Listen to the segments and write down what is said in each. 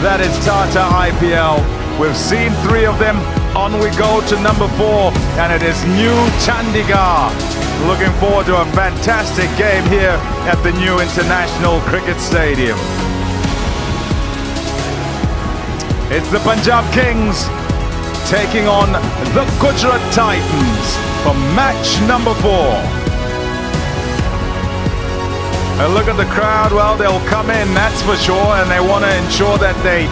that is Tata IPL. We've seen 3 of them. On we go to number 4, and it is New Chandigarh. Looking forward to a fantastic game here at the new International Cricket Stadium. It's the Punjab Kings taking on the Gujarat Titans for match number 4. A look at the crowd. Well, they'll come in, that's for sure, and they want to ensure that they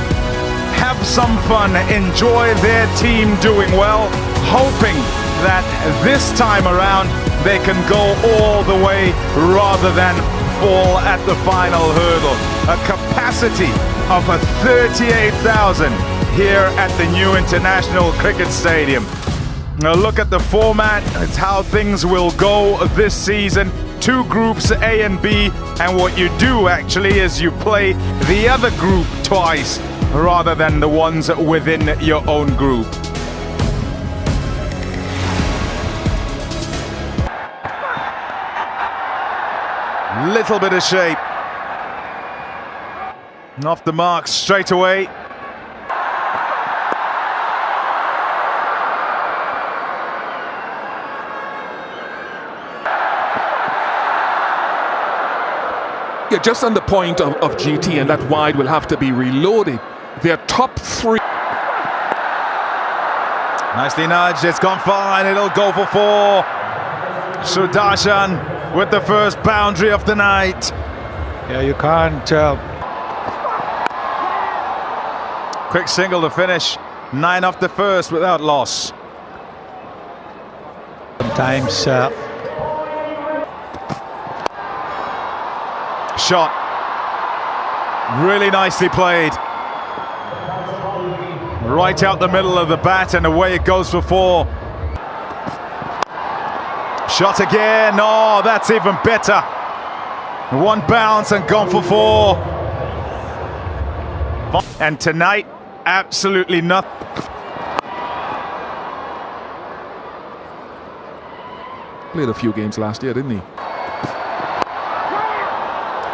have some fun, enjoy their team doing well, hoping that this time around they can go all the way rather than fall at the final hurdle. A capacity of 38,000 here at the new International Cricket Stadium. Now look at the format. It's how things will go this season. 2 groups, A and B, and what you do actually is you play the other group twice rather than the ones within your own group. Little bit of shape. Off the mark straight away. Yeah, just on the point of GT, and that wide will have to be reloaded. Their top 3. Nicely nudged, it's gone fine, it'll go for 4. Sudarshan with the first boundary of the night. Yeah, you can't... Quick single to finish. 9 off the first without loss. Sometimes... Shot. Really nicely played. Right out the middle of the bat, and away it goes for 4. Shot again. Oh, that's even better. 1 bounce and gone for 4. And tonight, absolutely nothing. Played a few games last year, didn't he?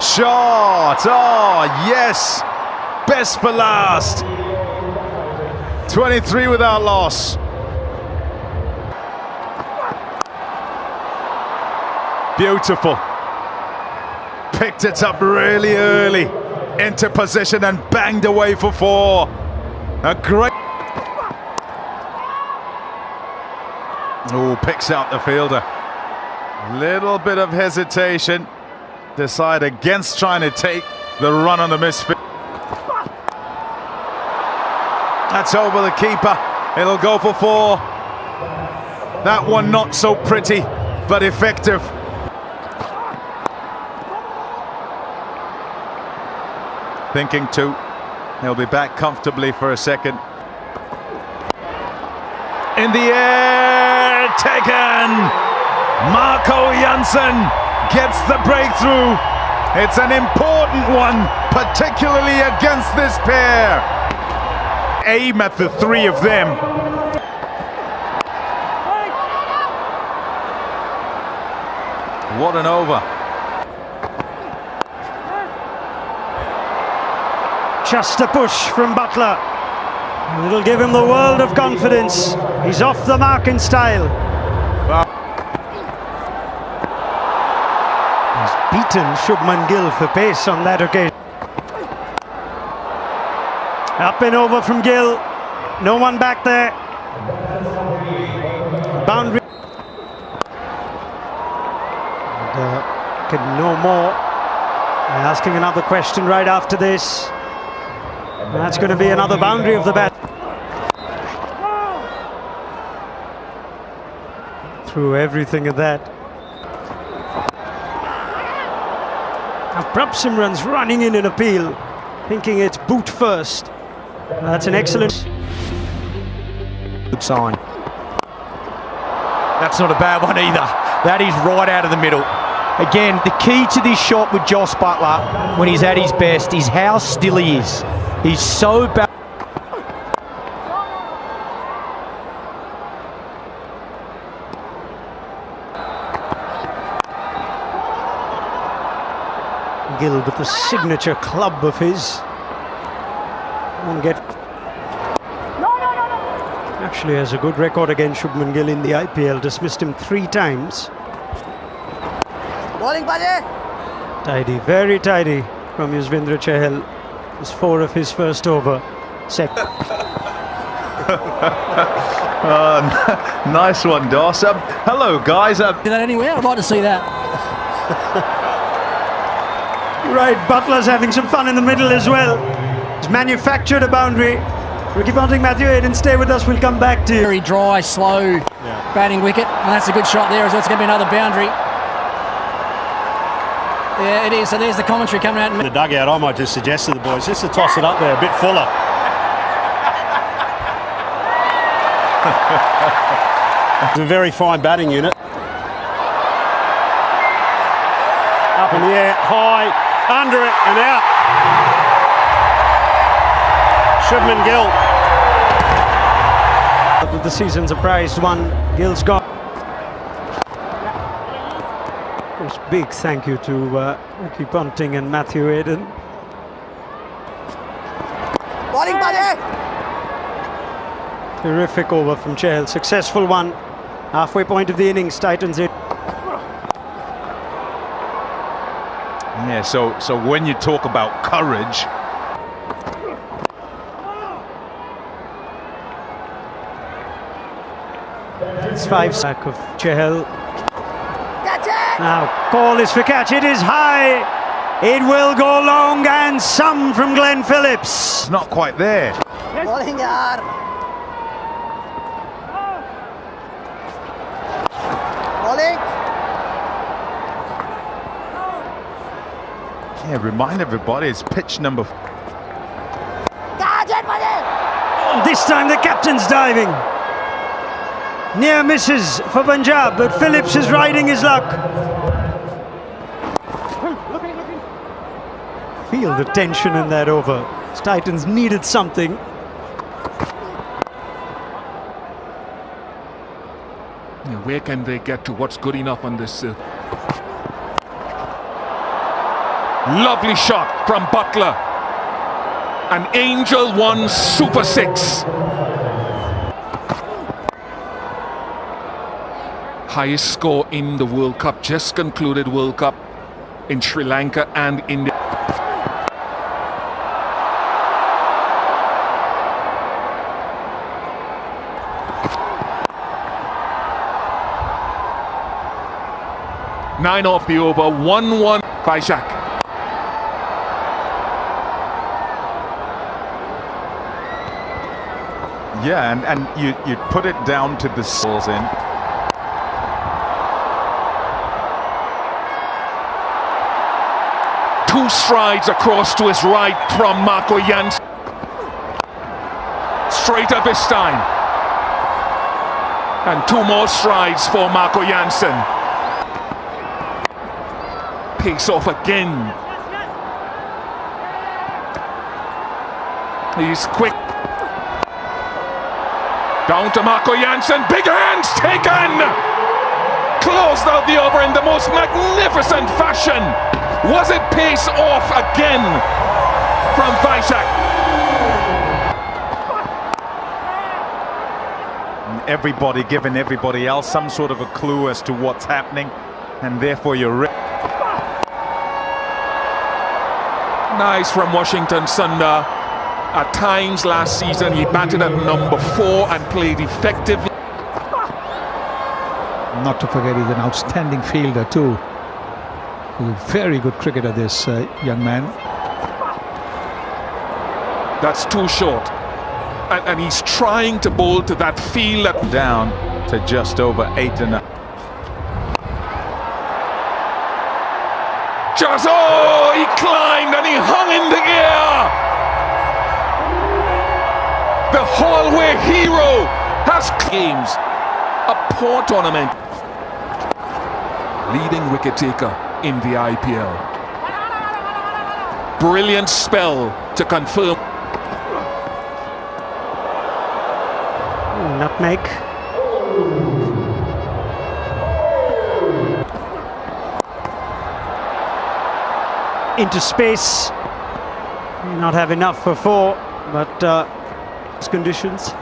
Shot! Oh, yes! Best for last. 23 without loss. Beautiful. Picked it up really early. Into position and banged away for 4. A great... Oh, picks out the fielder. Little bit of hesitation. Decide against trying to take the run on the misfit. That's over the keeper. It'll go for 4. That one not so pretty, but effective. Thinking 2. He'll be back comfortably for a second. In the air, taken! Marco Jansen gets the breakthrough. It's an important one, particularly against this pair. Aim at the 3 of them. What an over. Just a push from Butler. It'll give him the world of confidence. He's off the mark in style. Beaten Shubman Gill for pace on that occasion. Up and over from Gill. No one back there. Boundary. And, can no more. Asking another question right after this. That's going to be another boundary of the bat. Through everything of that. Prabhsim runs running in an appeal, thinking it's boot first. That's an excellent good sign. That's not a bad one either. That is right out of the middle. Again, the key to this shot with Jos Buttler, when he's at his best, is how still he is. He's so bad. Gill with the signature club of his. Won't get. Actually has a good record against Shubman Gill in the IPL. Dismissed him 3 times. Bowling baje. Tidy, very tidy from Yuzvendra Chahal. It's 4 of his first over. Set. Nice one, Doss. Hello, guys. Do that anywhere? I'd like to see that. Right, Butler's having some fun in the middle as well. He's manufactured a boundary. Ricky Ponting, Matthew Hayden, stay with us. We'll come back to you. Very dry, slow batting wicket, and that's a good shot there as well. It's going to be another boundary. Yeah, it is. So there's the commentary coming out. In the dugout, I might just suggest to the boys just to toss it up there a bit fuller. It's a very fine batting unit. Up in the air, high, under it and out. Shubman Gill. The season's a prized one. Gill's got. Of course, big thank you to Ricky Ponting and Matthew Hayden. Bowling baje. Terrific over from Chahal. Successful one. Halfway point of the innings, Titans in. Yeah, so when you talk about courage, It's 5 sack of Chahal. Catch it. Now, call is for catch. It is high. It will go long and some from Glenn Phillips. it's not quite there. Bowling yaar. Bowling. Yeah, remind everybody it's pitch number. Catch it, baje. This time the captain's diving. Near misses for Punjab, but Phillips is riding his luck. Feel the tension in that over. Titans needed something. Yeah, where can they get to? What's good enough on this? Lovely shot from Butler. An Angel 1 Super 6. Highest score in the World Cup, just concluded World Cup in Sri Lanka and India. Nine off the over, 1-1 by Shaq. Yeah, and you put it down to the balls in. Two strides across to his right from Marco Jansen. Straight up this time. And 2 more strides for Marco Jansen. Pace off again. He's quick. Down to Marco Jansen. Big hands taken. Closed out the over in the most magnificent fashion. Was it pace off again from Vishak? Everybody giving everybody else some sort of a clue as to what's happening, and therefore you're Nice from Washington Sundar. At times last season he batted at number 4 and played effectively. Not to forget, he's an outstanding fielder too. He's a very good cricketer, this young man. That's too short. And he's trying to bowl to that field that down to just over 8 and a. Just, oh, he climbed and he hung in the air. The hallway hero has games. A poor tournament. Leading wicket taker in the IPL. Brilliant spell to confirm. Nutmeg. Into space. May not have enough for 4. but conditions.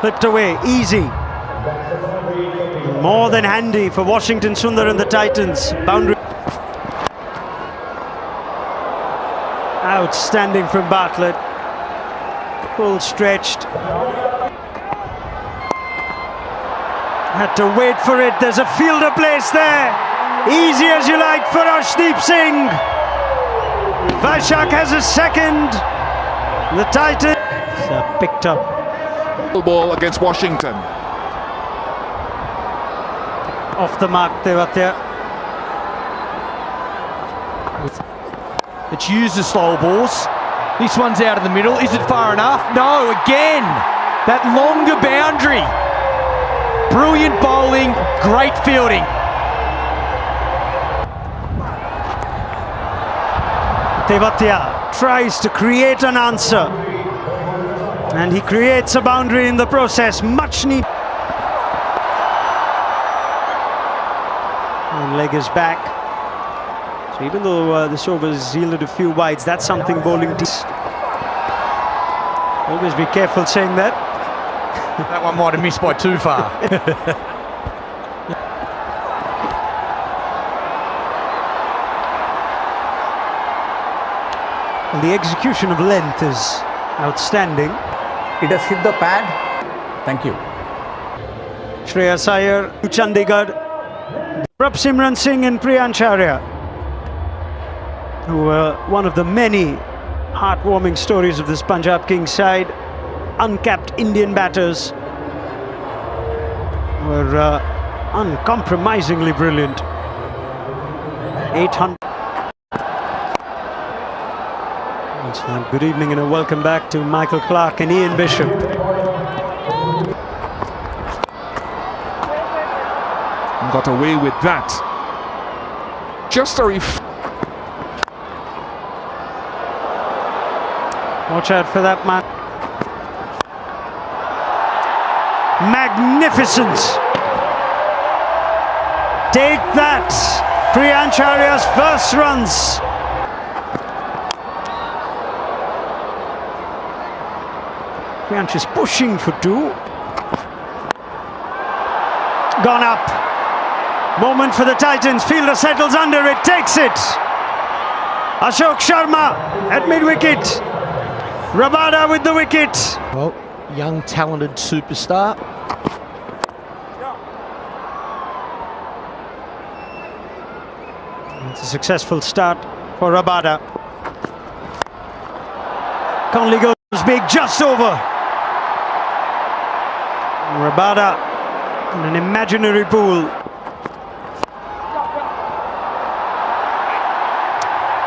Flipped away, easy. More than handy for Washington Sundar and the Titans. Boundary. Outstanding from Bartlett. Full stretched. Had to wait for it. There's a fielder place there. Easy as you like for Arshdeep Singh. Vaishak has a second. The Titans picked up. Ball against Washington. Off the mark, Tewatia. It's used the slow balls. This one's out of the middle. Is it far enough? No, again. That longer boundary. Brilliant bowling, great fielding. Tewatia tries to create an answer. And he creates a boundary in the process. Much needed. And leg is back. So even though this over's yielded a few wides, that's something bowling teams. Always be careful saying that. That one might have missed by too far. The execution of length is outstanding. It has hit the pad. Thank you. Shreyas Iyer to Chandigarh. Simran Singh and Priyancharya, who were one of the many heartwarming stories of this Punjab Kings side. Uncapped Indian batters were uncompromisingly brilliant. 800. Good evening and a welcome back to Michael Clark and Ian Bishop. Got away with that. Just a Watch out for that man. Magnificence. Take that. Priyancharya's first runs. Priyanch is pushing for two. Gone up. Moment for the Titans. Fielder settles under it, takes it. Ashok Sharma at mid-wicket. Rabada with the wicket. Well, young, talented superstar. It's a successful start for Rabada. Conley goes big, just over. Rabada in an imaginary pool.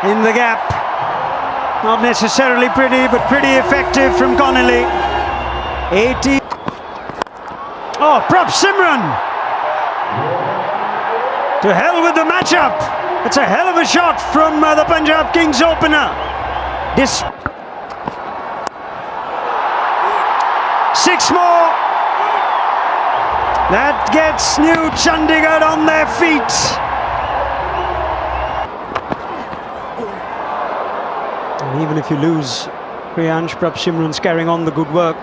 In the gap. Not necessarily pretty, but pretty effective from Connolly. 80. Oh, Prab Simran. To hell with the matchup. It's a hell of a shot from the Punjab Kings opener. Six more. That gets New Chandigarh on their feet. And even if you lose Priyanch, Prab Simran's carrying on the good work.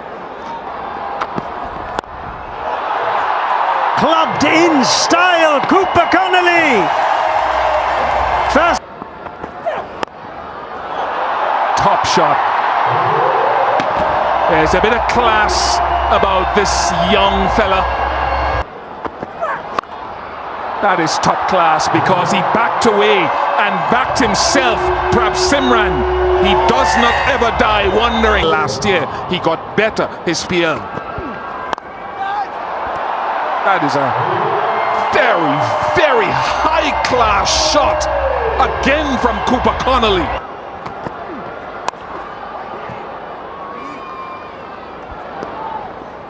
Clubbed in style, Cooper Connolly. First. top shot. There's a bit of class about this young fella. That is top class because he backed away and backed himself. Perhaps Simran, he does not ever die wondering. Last year he got better, his PL. That is a very, very high class shot again from Cooper Connolly.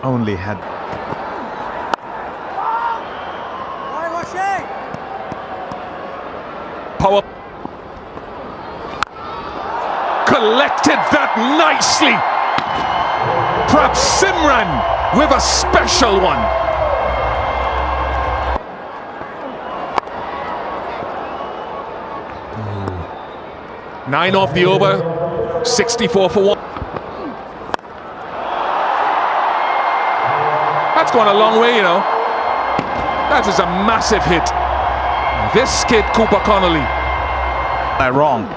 Only had power. Collected that nicely. Perhaps Simran with a special one. Nine off the over. 64 for 1. That's gone a long way, you know. That is a massive hit. This kid, Cooper Connolly. Wrong.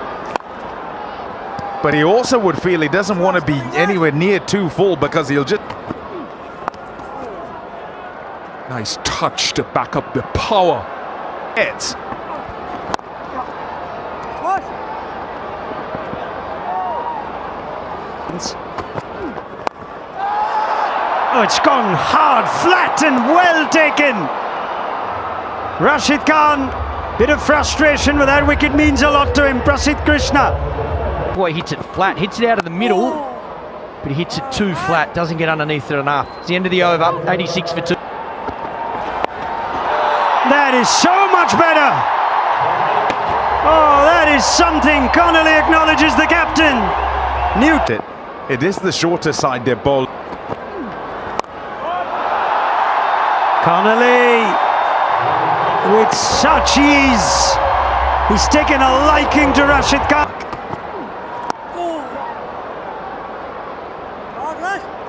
But he also would feel he doesn't want to be anywhere near too full because he'll just... Nice touch to back up the power. It's... Oh, it's gone hard, flat and well taken. Rashid Khan, bit of frustration, but that wicket means a lot to him. Prasidh Krishna. Boy, hits it flat, hits it out of the middle, but he hits it too flat, doesn't get underneath it enough. It's the end of the over, 86 for 2. That is so much better. Oh, that is something. Connolly acknowledges the captain. Newt. It is the shorter side they're bowling. Connolly with such ease. He's taken a liking to Rashid Khan.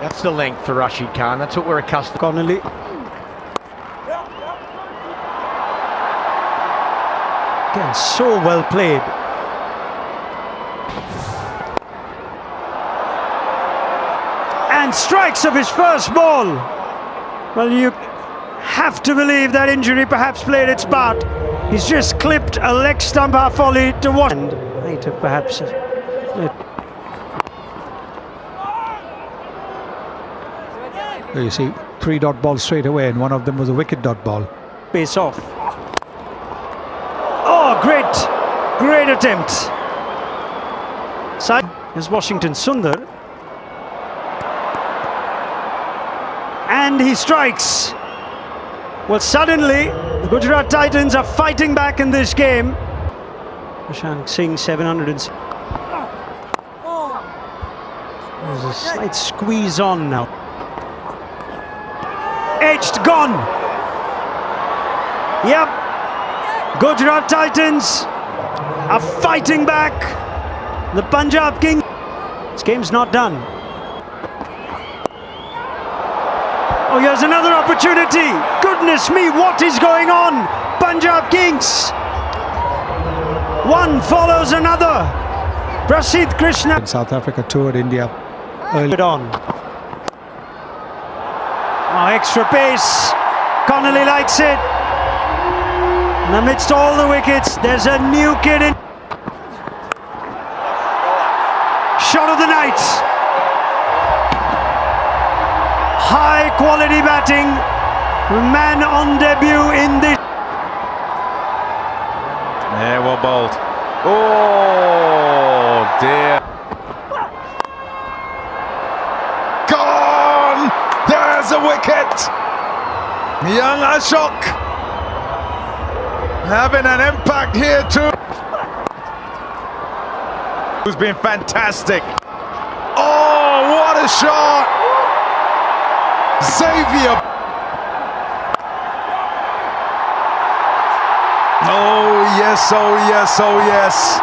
That's the length for Rashid Khan. That's what we're accustomed to. Connolly. Again, so well played. And strikes of his first ball. Well, you have to believe that injury perhaps played its part. He's just clipped a leg stump half volley to watch. And might have perhaps. There you see 3 dot balls straight away, and one of them was a wicket dot ball. Pace off. Oh, great attempt. Side is Washington Sundar. And he strikes. Well, suddenly, the Gujarat Titans are fighting back in this game. Prashant Singh, 700. There's a slight squeeze on now. Edged, gone. Yep. Gujarat Titans are fighting back. The Punjab Kings. This game's not done. Oh, here's another opportunity. Goodness me, what is going on? Punjab Kings. One follows another. Prasidh Krishna. South Africa toured India early on. Oh, extra pace. Connolly likes it. And amidst all the wickets, there's a new kid in. Shot of the night. High quality batting. Man on debut in this. Yeah, well bowled. Oh dear. Gone! There's a wicket! Young Ashok having an impact here too. Who's been fantastic. Oh, what a shot! Xavier. Oh yes, oh yes, oh yes.